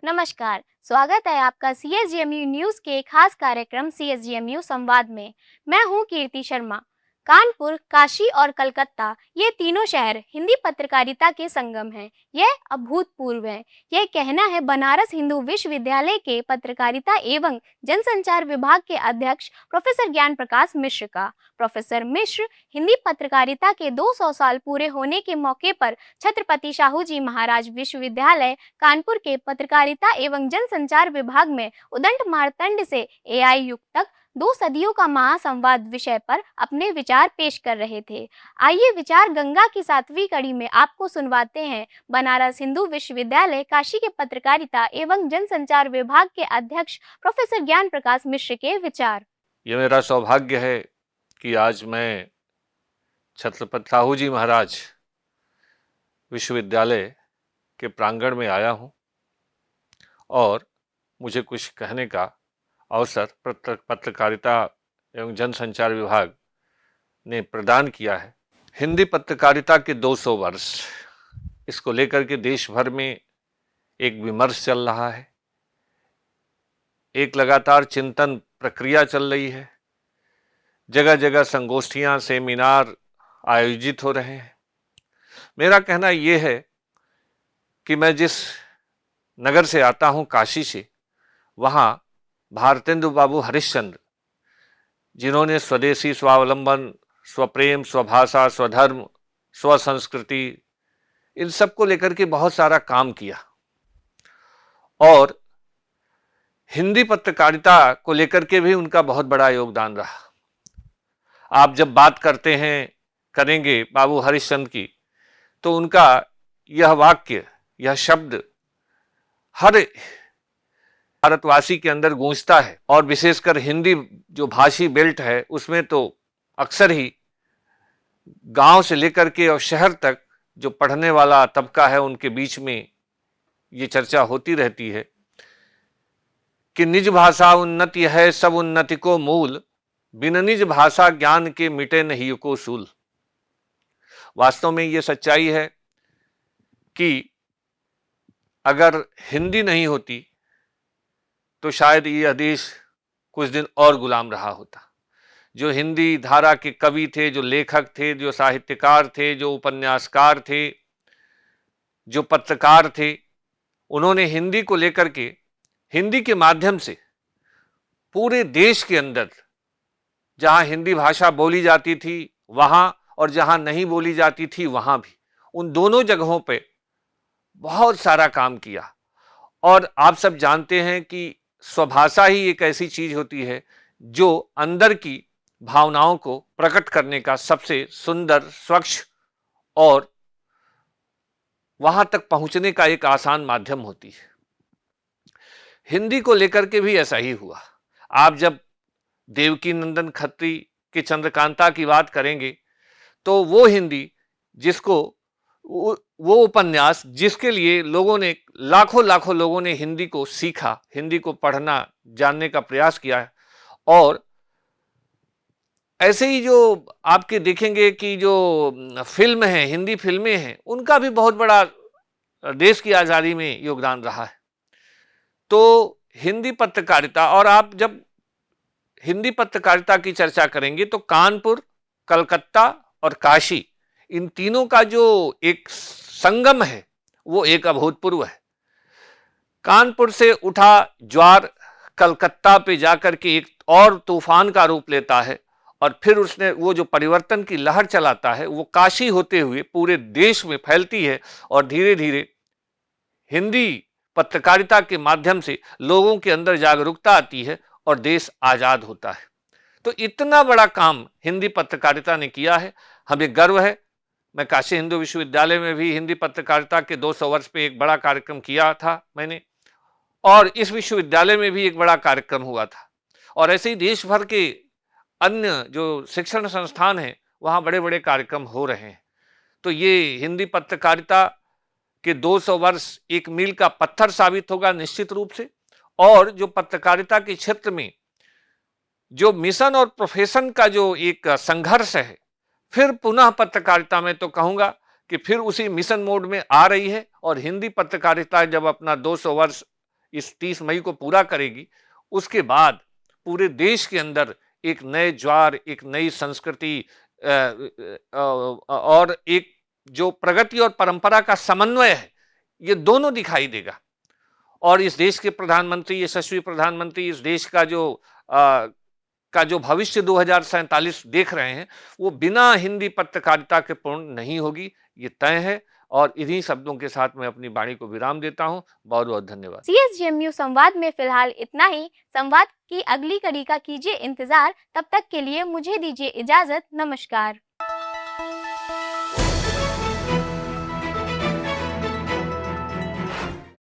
नमस्कार, स्वागत है आपका सीएसजीएमयू न्यूज़ के खास कार्यक्रम सीएसजीएमयू संवाद में। मैं हूं कीर्ति शर्मा। कानपुर, काशी और कलकत्ता ये तीनों शहर हिंदी पत्रकारिता के संगम हैं। यह अभूतपूर्व है। यह कहना है बनारस हिंदू विश्वविद्यालय के पत्रकारिता एवं जनसंचार विभाग के अध्यक्ष प्रोफेसर ज्ञान प्रकाश मिश्र का। प्रोफेसर मिश्र हिंदी पत्रकारिता के 200 साल पूरे होने के मौके पर छत्रपति शाहू जी महाराज विश्वविद्यालय कानपुर के पत्रकारिता एवं जनसंचार विभाग में उदंड मार्तंड से एआई युग तक 2 सदियों का महासंवाद विषय पर अपने विचार पेश कर रहे थे। आइए विचार गंगा की 7वीं कड़ी में आपको सुनवाते हैं बनारस हिंदू विश्वविद्यालय काशी के पत्रकारिता एवं जनसंचार विभाग के अध्यक्ष प्रोफेसर ज्ञान प्रकाश मिश्र के विचार। ये मेरा सौभाग्य है कि आज मैं छत्रपति शाहू जी महाराज विश्वविद्यालय के प्रांगण में आया हूँ और मुझे कुछ कहने का अवसर पत्रकारिता एवं जनसंचार विभाग ने प्रदान किया है। हिंदी पत्रकारिता के 200 वर्ष, इसको लेकर के देश भर में एक विमर्श चल रहा है, एक लगातार चिंतन प्रक्रिया चल रही है। जगह जगह संगोष्ठियां, सेमिनार आयोजित हो रहे हैं। मेरा कहना यह है कि मैं जिस नगर से आता हूं, काशी से, वहां भारतेंदु बाबू हरिश्चंद्र, जिन्होंने स्वदेशी, स्वावलंबन, स्वप्रेम, स्वभाषा, स्वधर्म, स्वसंस्कृति, इन सब को लेकर के बहुत सारा काम किया और हिंदी पत्रकारिता को लेकर के भी उनका बहुत बड़ा योगदान रहा। आप जब बात करेंगे बाबू हरिश्चंद्र की, तो उनका यह वाक्य, यह शब्द हर भारतवासी के अंदर गूंजता है और विशेषकर हिंदी जो भाषी बेल्ट है उसमें तो अक्सर ही गांव से लेकर के और शहर तक जो पढ़ने वाला तबका है उनके बीच में ये चर्चा होती रहती है कि निज भाषा उन्नति है सब उन्नति को मूल, बिन निज भाषा ज्ञान के मिटे नहीं को सूल। वास्तव में ये सच्चाई है कि अगर हिंदी नहीं होती तो शायद यह देश कुछ दिन और गुलाम रहा होता। जो हिंदी धारा के कवि थे, जो लेखक थे, जो साहित्यकार थे, जो उपन्यासकार थे, जो पत्रकार थे, उन्होंने हिंदी को लेकर के, हिंदी के माध्यम से पूरे देश के अंदर जहां हिंदी भाषा बोली जाती थी वहां और जहां नहीं बोली जाती थी वहां भी, उन दोनों जगहों पे बहुत सारा काम किया। और आप सब जानते हैं कि स्वभाषा ही एक ऐसी चीज होती है जो अंदर की भावनाओं को प्रकट करने का सबसे सुंदर, स्वच्छ और वहां तक पहुंचने का एक आसान माध्यम होती है। हिंदी को लेकर के भी ऐसा ही हुआ। आप जब देवकी नंदन खत्री के चंद्रकांता की बात करेंगे तो वो हिंदी, जिसको वो उपन्यास जिसके लिए लोगों ने, लाखों लाखों लोगों ने हिंदी को सीखा, हिंदी को पढ़ना, जानने का प्रयास किया है। और ऐसे ही जो आपके देखेंगे कि जो फिल्म है, हिंदी फिल्में हैं, उनका भी बहुत बड़ा देश की आज़ादी में योगदान रहा है। तो हिंदी पत्रकारिता, और आप जब हिंदी पत्रकारिता की चर्चा करेंगे तो कानपुर, कलकत्ता और काशी, इन तीनों का जो एक संगम है वो एक अभूतपूर्व है। कानपुर से उठा ज्वार कलकत्ता पे जाकर के एक और तूफान का रूप लेता है और फिर उसने वो जो परिवर्तन की लहर चलाता है वो काशी होते हुए पूरे देश में फैलती है और धीरे धीरे हिंदी पत्रकारिता के माध्यम से लोगों के अंदर जागरूकता आती है और देश आजाद होता है। तो इतना बड़ा काम हिंदी पत्रकारिता ने किया है, हमें गर्व है। मैं काशी हिंदू विश्वविद्यालय में भी हिंदी पत्रकारिता के 200 वर्ष पे एक बड़ा कार्यक्रम किया था मैंने, और इस विश्वविद्यालय में भी एक बड़ा कार्यक्रम हुआ था। और ऐसे ही देश भर के अन्य जो शिक्षण संस्थान हैं वहाँ बड़े बड़े कार्यक्रम हो रहे हैं। तो ये हिंदी पत्रकारिता के 200 वर्ष एक मील का पत्थर साबित होगा निश्चित रूप से। और जो पत्रकारिता के क्षेत्र में जो मिशन और प्रोफेशन का जो एक संघर्ष है, फिर पुनः पत्रकारिता में तो कहूँगा कि फिर उसी मिशन मोड में आ रही है। और हिंदी पत्रकारिता जब अपना 200 वर्ष इस 30 मई को पूरा करेगी, उसके बाद पूरे देश के अंदर एक नए ज्वार, एक नई संस्कृति और एक जो प्रगति और परंपरा का समन्वय है, ये दोनों दिखाई देगा। और इस देश के प्रधानमंत्री, यशस्वी प्रधानमंत्री, इस देश का जो भविष्य 2047 देख रहे हैं, वो बिना हिंदी पत्रकारिता के पूर्ण नहीं होगी, ये तय है। और इन्हीं शब्दों के साथ मैं अपनी वाणी को विराम देता हूं। बहुत बहुत धन्यवाद। CSGMU संवाद में फिलहाल इतना ही। संवाद की अगली कड़ी का कीजिए इंतजार। तब तक के लिए मुझे दीजिए इजाजत। नमस्कार।